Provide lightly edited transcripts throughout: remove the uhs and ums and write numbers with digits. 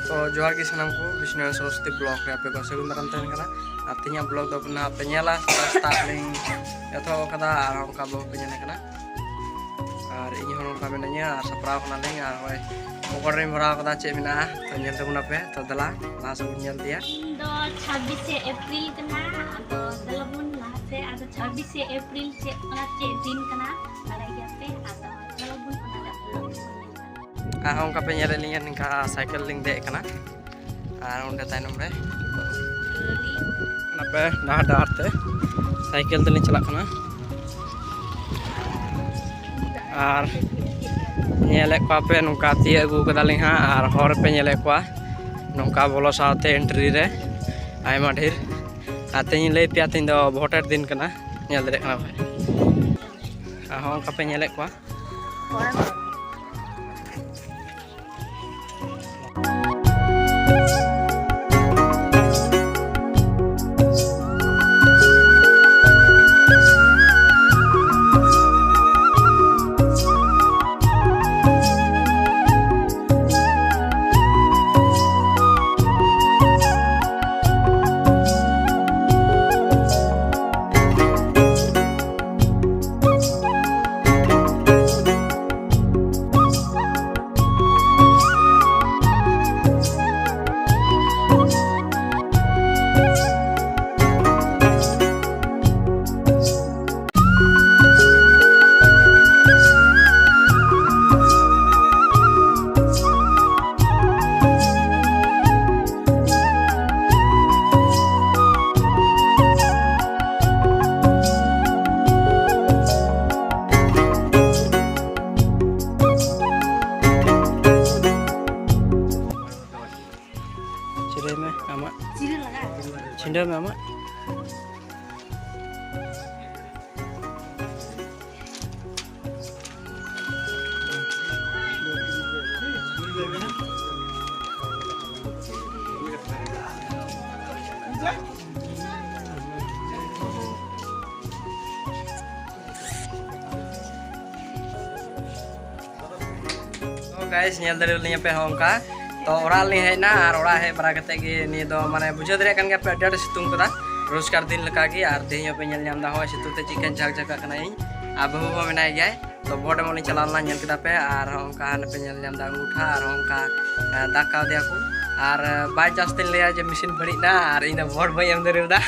तो जोहार की सामान को विष्णु सरस्वती ब्लॉग रे पे को सगुन दाराम तहन कना आतिnya ब्लॉग दो ना पे नेला रास्ता लिंग एथो कदा आर onka बो पे नेले कना आर इन होन onka मेनanya आर सप्राव कना लिंग आर होय पकड़ रे भरा कदा चे मेना तो नेल तबुना पे तो दला लास्ट नेल दिया दो 26 अप्रैल कना तो दलबुन लासे आदो 26 अप्रैल से ओना चे दिन कना बाराया पे आदो दलबुन ओना onka pe nyere linya ningka cycle ling dek kana आर उनके ताइनम रे पे डाहर डाहर ते साइकिल तेलिं चला कना आर नेले को पे नुका ती अगु कदालिं हां आर हर पे नेले को नुका बोलो साथे एंट्री रे आयमा ढेर आतेኝ लई पे आतेኝ दो भोटर दिन कना नेल दरे कना भाई आ हों का पे नेले को छिंडा में आमा तो गाइस नेल दरे लिया पे होंका तो ओरा ली हेना और ओरा हे बरा कते गे नि दो माने बुझे दरे कन गे पे डेट सितुंग कदा रोजकार दिन लका गे आर देहियो पे नेल नाम दा हो सितु ते चिकन झाक झाक कना इन आ बहु बो मेनाय गे तो बोर्ड मोनी चलाना नेल कदा पे आर होंका न पे नेल नाम दा उठा आर होंका दाका दिया को आर बाय चांस दिन लिया जे मशीन बड़ी ना आर इन बोर्ड बय एम दरे दा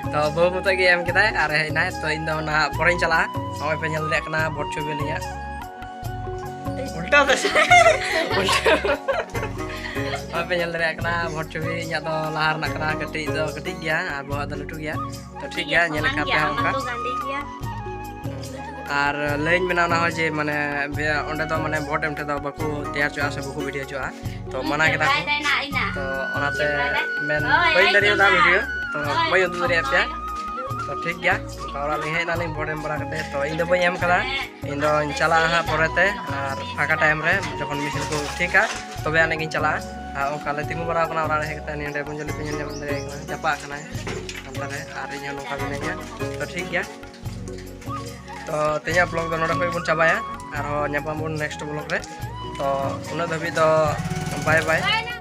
तो बहु मत गे एम कदा आर हेना तो इन दो ना पोरें चला होय पे नेल दे कना बोर्ड छबि लिया उल्टा दस उल्टा पे जल्दी रखना भोट छवि या तो लहार नकरा कटी गया और बहुत लटू गया तो ठीक गया नेल का पे हमका और लेन बनाना हो जे माने ओंडे तो माने भोट एम तो बाकू तैयार चोआ से बाकू वीडियो चोआ तो मना के तो ओनाते मेन कोई दरियो दा वीडियो तो कोई उदु दरिया पे तो ठीक गया और लिहे नाली भोट एम बड़ा करते तो इन दो बई एम कदा इन दो चला हा पोरेते और फाका टाइम रे जखन मिशन को ठीक है तबे आने गिन चला ओका ले तिंगु बरा कना ओरा हे कते नेडे बुंजली पिन ने बंदरे चपा कना अंतरे आर इन नोका बिनेया तो ठीक गया तो तेया ब्लॉग दो नोडे बन चाबाया और नेपाम बन नेक्स्ट ब्लॉग रे तो उना दबी दो बाय बाय।